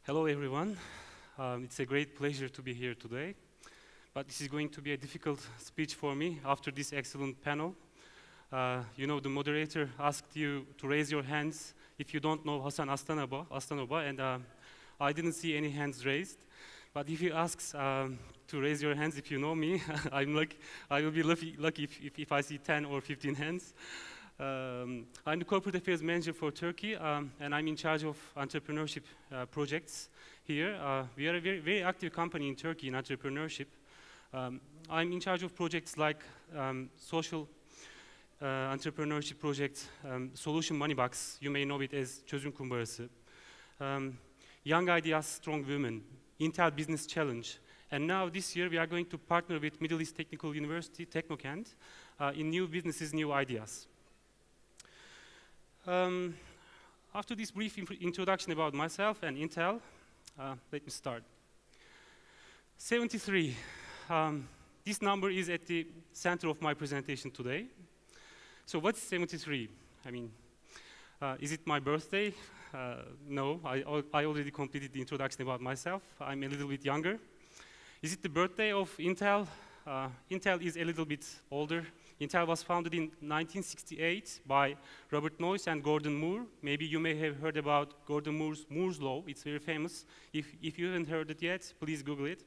Hello, everyone. It's a great pleasure to be here today. But this is going to be a difficult speech for me after this excellent panel. You know, the moderator asked you to raise your hands if you don't know Hasan Aslanova, and I didn't see any hands raised. But if he asks to raise your hands if you know me, I will be lucky if I see 10 or 15 hands. I'm the corporate affairs manager for Turkey, and I'm in charge of entrepreneurship projects here. We are a very active company in Turkey in entrepreneurship. I'm in charge of projects like social entrepreneurship projects, Solution Money Box, you may know it as Çözüm Kumbarası, Young Ideas, Strong Women, Intel Business Challenge, and now this year we are going to partner with Middle East Technical University, Technocant, in new businesses, new ideas. After this brief introduction about myself and Intel, let me start. 73. This number is at the center of my presentation today. So what's 73? I mean, is it my birthday? No, I already completed the introduction about myself. I'm a little bit younger. Is it the birthday of Intel? Intel is a little bit older. Intel was founded in 1968 by Robert Noyce and Gordon Moore. Maybe you may have heard about Gordon Moore's Moore's Law. It's very famous. If you haven't heard it yet, please Google it.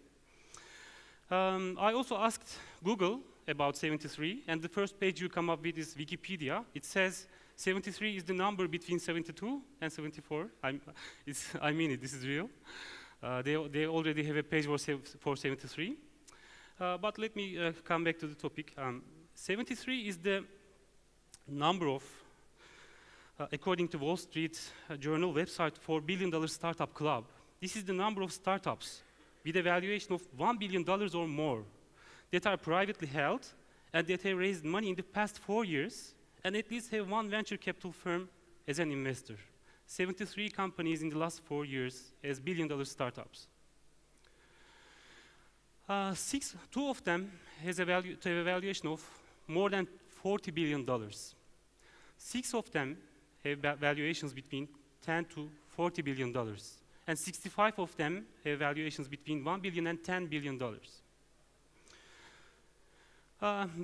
I also asked Google about 73, and the first page you come up with is Wikipedia. It says 73 is the number between 72 and 74. I mean it, this is real. They already have a page for 73. But let me come back to the topic. 73 is the number of, according to Wall Street Journal website, $4 billion startup club. This is the number of startups with a valuation of $1 billion or more that are privately held and that have raised money in the past 4 years and at least have one venture capital firm as an investor. 73 companies in the last 4 years as billion-dollar startups. Two of them have a valuation of more than $40 billion. 6 of them have valuations between $10 to $40 billion. And 65 of them have valuations between $1 billion and $10 billion.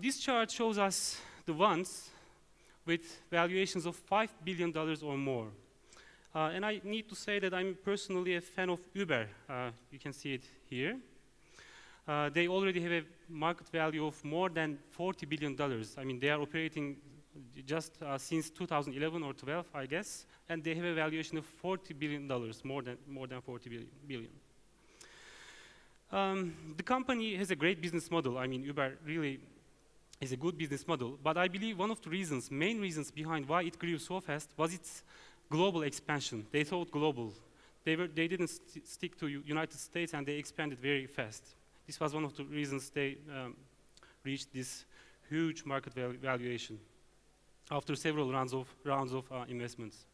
This chart shows us the ones with valuations of $5 billion or more. And I need to say that I'm personally a fan of Uber. You can see it here. They already have a market value of more than $40 billion. I mean, they are operating just since 2011 or 12, I guess, and they have a valuation of $40 billion, more than 40 billion. The company has a great business model. I mean, Uber really is a good business model, but I believe one of the main reasons behind why it grew so fast was its global expansion. They thought global. They didn't stick to United States, and they expanded very fast. This was one of the reasons they reached this huge market valuation after several rounds of investments.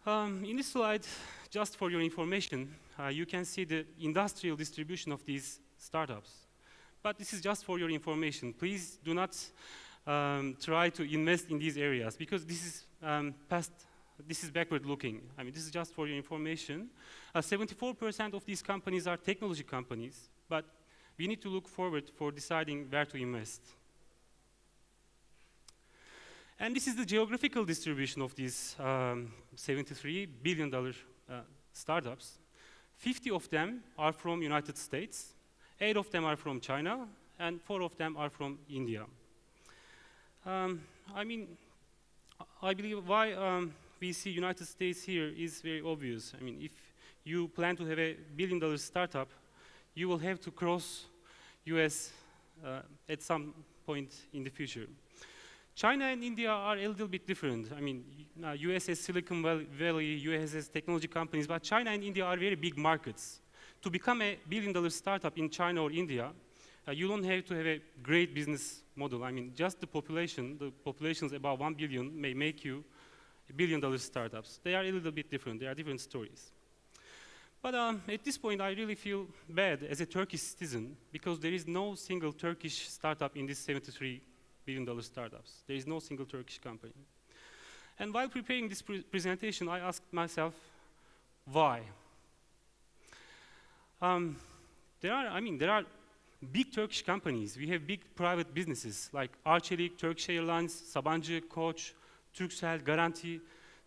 In this slide, just for your information, you can see the industrial distribution of these startups. But this is just for your information. Please do not try to invest in these areas because this is this is backward looking. I mean, this is just for your information. 74% of these companies are technology companies, but we need to look forward for deciding where to invest. And this is the geographical distribution of these $73 billion startups. 50 of them are from United States, 8 of them are from China, and 4 of them are from India. I mean, I believe why we see United States here is very obvious. I mean, if you plan to have a billion-dollar startup, you will have to cross US at some point in the future. China and India are a little bit different. I mean, US has Silicon Valley, US has technology companies, but China and India are very big markets. To become a billion-dollar startup in China or India, you don't have to have a great business model. I mean, just the populations about 1 billion may make you billion-dollar startups. They are a little bit different. They are different stories. But at this point, I really feel bad as a Turkish citizen because there is no single Turkish startup in this $73 billion startups. There is no single Turkish company. And while preparing this presentation, I asked myself, why? There are big Turkish companies. We have big private businesses like Arçelik, Turkish Airlines, Sabancı, Koç, Turkcell, Garanti.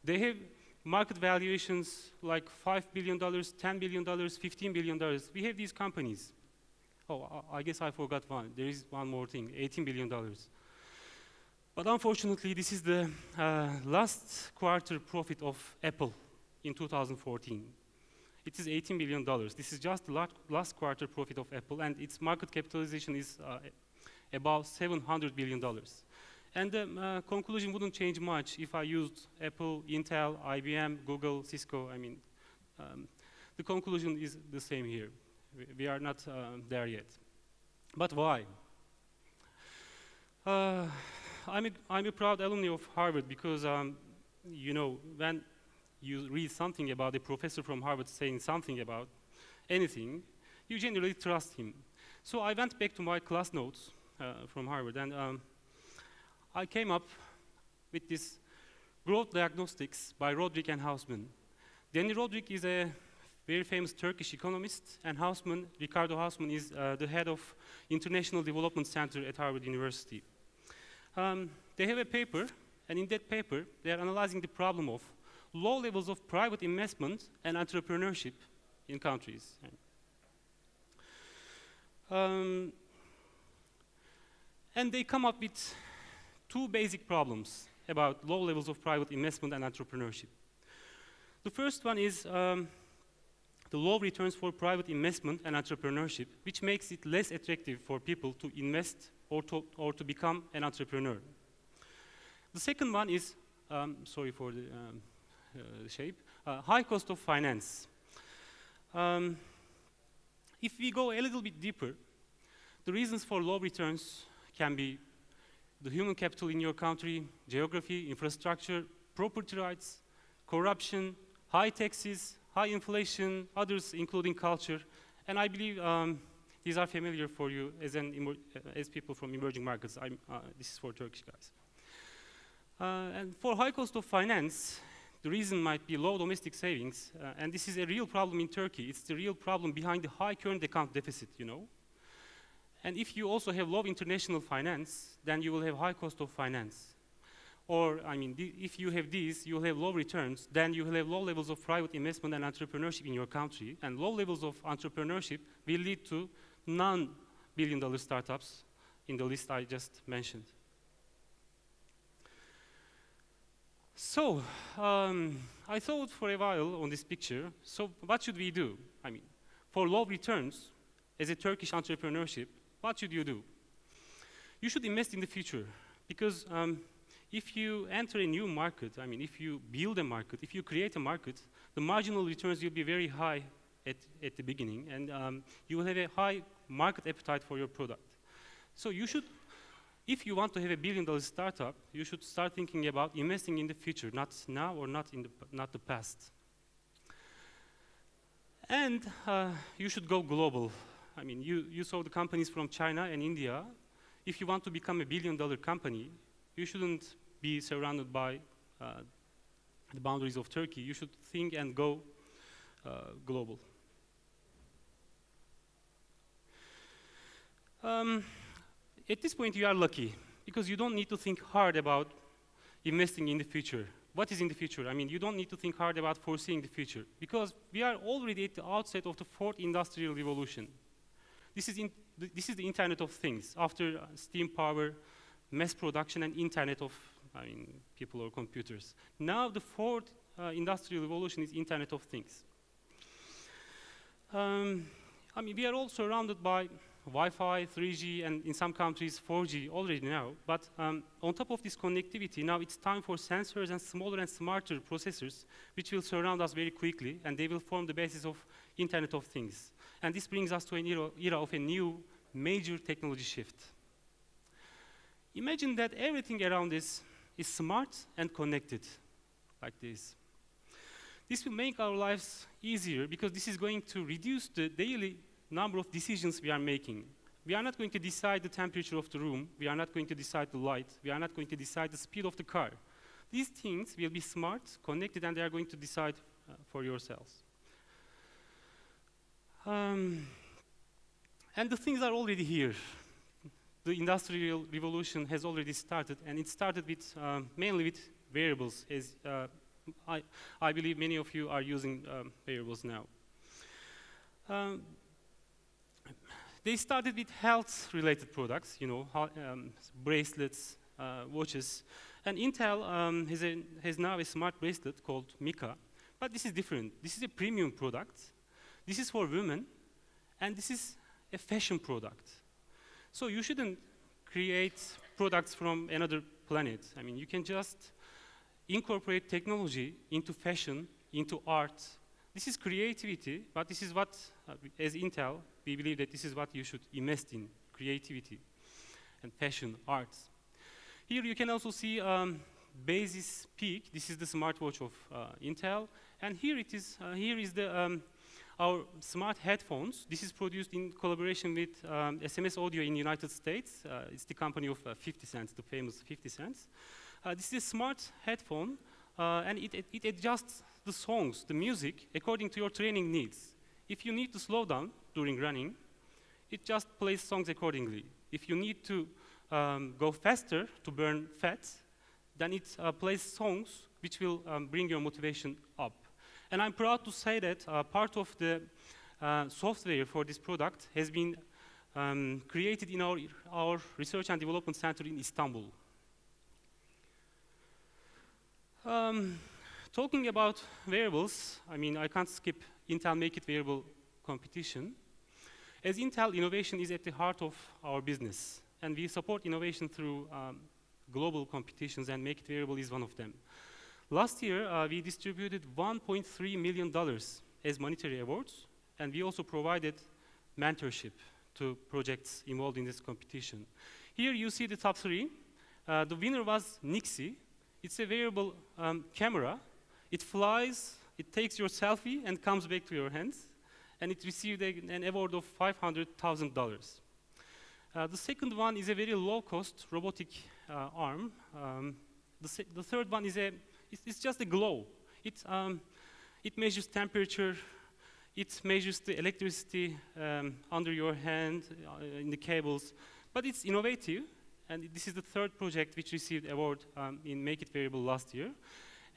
They have market valuations like $5 billion, $10 billion, $15 billion. We have these companies. Oh, I guess I forgot one. There is one more thing, $18 billion. But unfortunately, this is the last quarter profit of Apple in 2014. It is $18 billion. This is just the last quarter profit of Apple, and its market capitalization is about $700 billion. And the conclusion wouldn't change much if I used Apple, Intel, IBM, Google, Cisco. The conclusion is the same here. We are not there yet. But why? I'm a proud alumni of Harvard because, you know, when you read something about a professor from Harvard saying something about anything, you generally trust him. So I went back to my class notes from Harvard, and I came up with this Growth Diagnostics by Rodrik and Hausman. Danny Rodrik is a very famous Turkish economist, and Ricardo Hausman is the head of International Development Center at Harvard University. They have a paper, and in that paper, they are analyzing the problem of low levels of private investment and entrepreneurship in countries. And they come up with two basic problems about low levels of private investment and entrepreneurship. The first one is the low returns for private investment and entrepreneurship, which makes it less attractive for people to invest or to become an entrepreneur. The second one is, sorry for the shape, high cost of finance. If we go a little bit deeper, the reasons for low returns can be the human capital in your country, geography, infrastructure, property rights, corruption, high taxes, high inflation, others including culture. And I believe these are familiar for you as people from emerging markets. This is for Turkish guys. And for high cost of finance, the reason might be low domestic savings, and this is a real problem in Turkey. It's the real problem behind the high current account deficit, you know. And if you also have low international finance, then you will have high cost of finance. Or, if you have these, you will have low returns, then you will have low levels of private investment and entrepreneurship in your country, and low levels of entrepreneurship will lead to non-billion-dollar startups in the list I just mentioned. So, I thought for a while on this picture, so what should we do? For low returns, as a Turkish entrepreneurship, what should you do? You should invest in the future, because if you enter a new market, if you build a market, if you create a market, the marginal returns will be very high at the beginning, and you will have a high market appetite for your product. So you should, if you want to have a billion-dollar startup, you should start thinking about investing in the future, not now or not the past. And you should go global. You saw the companies from China and India. If you want to become a billion-dollar company, you shouldn't be surrounded by the boundaries of Turkey. You should think and go global. At this point, you are lucky, because you don't need to think hard about investing in the future. What is in the future? You don't need to think hard about foreseeing the future, because we are already at the outset of the fourth industrial revolution. This is the Internet of Things, after steam power, mass production, and Internet of people or computers. Now the fourth industrial revolution is Internet of Things. We are all surrounded by Wi-Fi, 3G, and in some countries 4G already now, but on top of this connectivity, now it's time for sensors and smaller and smarter processors which will surround us very quickly, and they will form the basis of Internet of Things. And this brings us to an era of a new major technology shift. Imagine that everything around us is smart and connected, like this. This will make our lives easier, because this is going to reduce the daily number of decisions we are making. We are not going to decide the temperature of the room. We are not going to decide the light. We are not going to decide the speed of the car. These things will be smart, connected, and they are going to decide for yourselves. And the things are already here. The industrial revolution has already started, and it started with mainly with wearables, as I believe many of you are using wearables now. They started with health-related products, you know, bracelets, watches, and Intel has now a smart bracelet called Mika, but this is different. This is a premium product. This is for women, and this is a fashion product. So you shouldn't create products from another planet. I mean, you can just incorporate technology into fashion, into art. This is creativity, but this is what, as Intel, we believe that this is what you should invest in, creativity and fashion, arts. Here you can also see Basis Peak. This is the smartwatch of Intel, and here it is. Here is the our smart headphones. This is produced in collaboration with SMS Audio in the United States. It's the company of 50 cents, the famous 50 cents. This is a smart headphone, and it adjusts the songs, the music, according to your training needs. If you need to slow down during running, it just plays songs accordingly. If you need to go faster to burn fat, then it plays songs which will bring your motivation up. And I'm proud to say that part of the software for this product has been created in our research and development center in Istanbul. Talking about wearables, I mean, I can't skip Intel Make It Wearable competition. As Intel, innovation is at the heart of our business, and we support innovation through global competitions, and Make It Wearable is one of them. Last year, we distributed $1.3 million as monetary awards, and we also provided mentorship to projects involved in this competition. Here you see the top three. The winner was Nixie. It's a wearable camera. It flies, it takes your selfie and comes back to your hands, and it received an award of $500,000. The second one is a very low-cost robotic arm. The third one is it's just a glow. It measures temperature, it measures the electricity under your hand, in the cables, but it's innovative, and this is the third project which received award in Make It Wearable last year.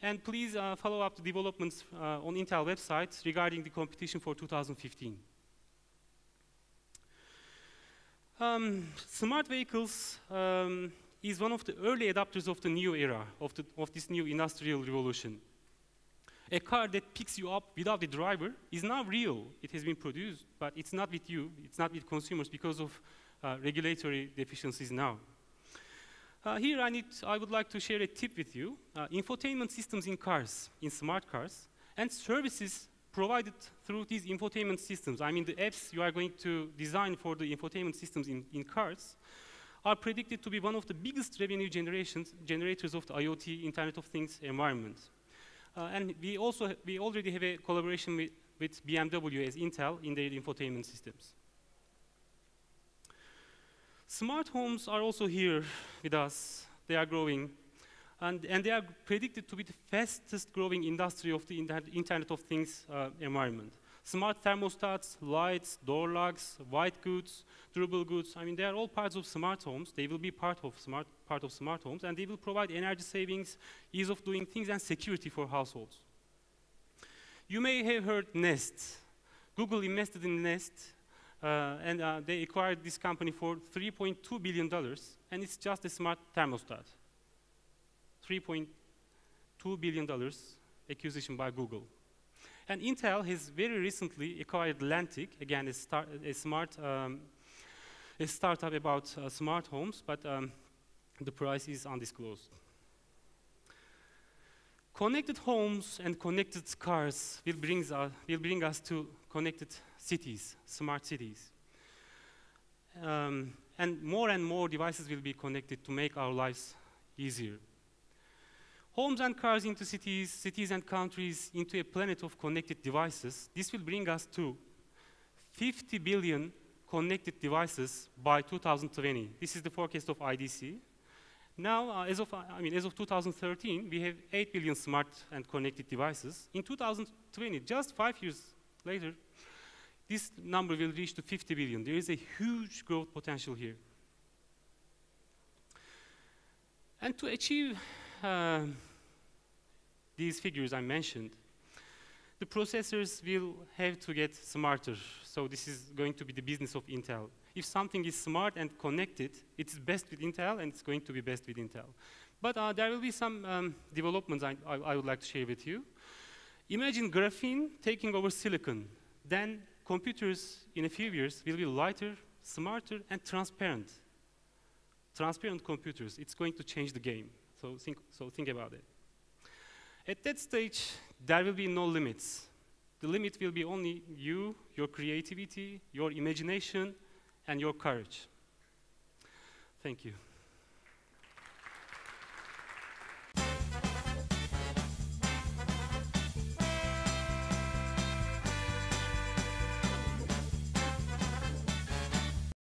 And please follow up the developments on Intel website regarding the competition for 2015. Smart vehicles is one of the early adopters of the new era, of this new industrial revolution. A car that picks you up without a driver is now real. It has been produced, but it's not with you, it's not with consumers because of regulatory deficiencies now. Here I would like to share a tip with you. Infotainment systems in cars, in smart cars, and services provided through these infotainment systems. I mean, the apps you are going to design for the infotainment systems in cars are predicted to be one of the biggest revenue generators of the IoT, Internet of Things environment. And we already have a collaboration with BMW as Intel in their infotainment systems. Smart homes are also here with us. They are growing, and they are predicted to be the fastest growing industry of the Internet of Things environment. Smart thermostats, lights, door locks, white goods, durable goods, I mean, they are all parts of smart homes. They will be part of smart homes, and they will provide energy savings, ease of doing things, and security for households. You may have heard Nest. Google invested in Nest, and they acquired this company for $3.2 billion, and it's just a smart thermostat. $3.2 billion acquisition by Google. And Intel has very recently acquired Atlantic, again, a startup about smart homes, but the price is undisclosed. Connected homes and connected cars will bring us to connected cities, smart cities. And more devices will be connected to make our lives easier. Homes and cars into cities, cities and countries into a planet of connected devices. This will bring us to 50 billion connected devices by 2020. This is the forecast of IDC. Now, as of 2013, we have 8 billion smart and connected devices. In 2020, just 5 years later, this number will reach to 50 billion. There is a huge growth potential here. And to achieve these figures I mentioned, the processors will have to get smarter. So this is going to be the business of Intel. If something is smart and connected, it's best with Intel, and it's going to be best with Intel. But there will be some developments I would like to share with you. Imagine graphene taking over silicon. Then computers, in a few years, will be lighter, smarter, and transparent. Transparent computers, it's going to change the game. So think about it. At that stage, there will be no limits. The limit will be only you, your creativity, your imagination, and your courage. Thank you.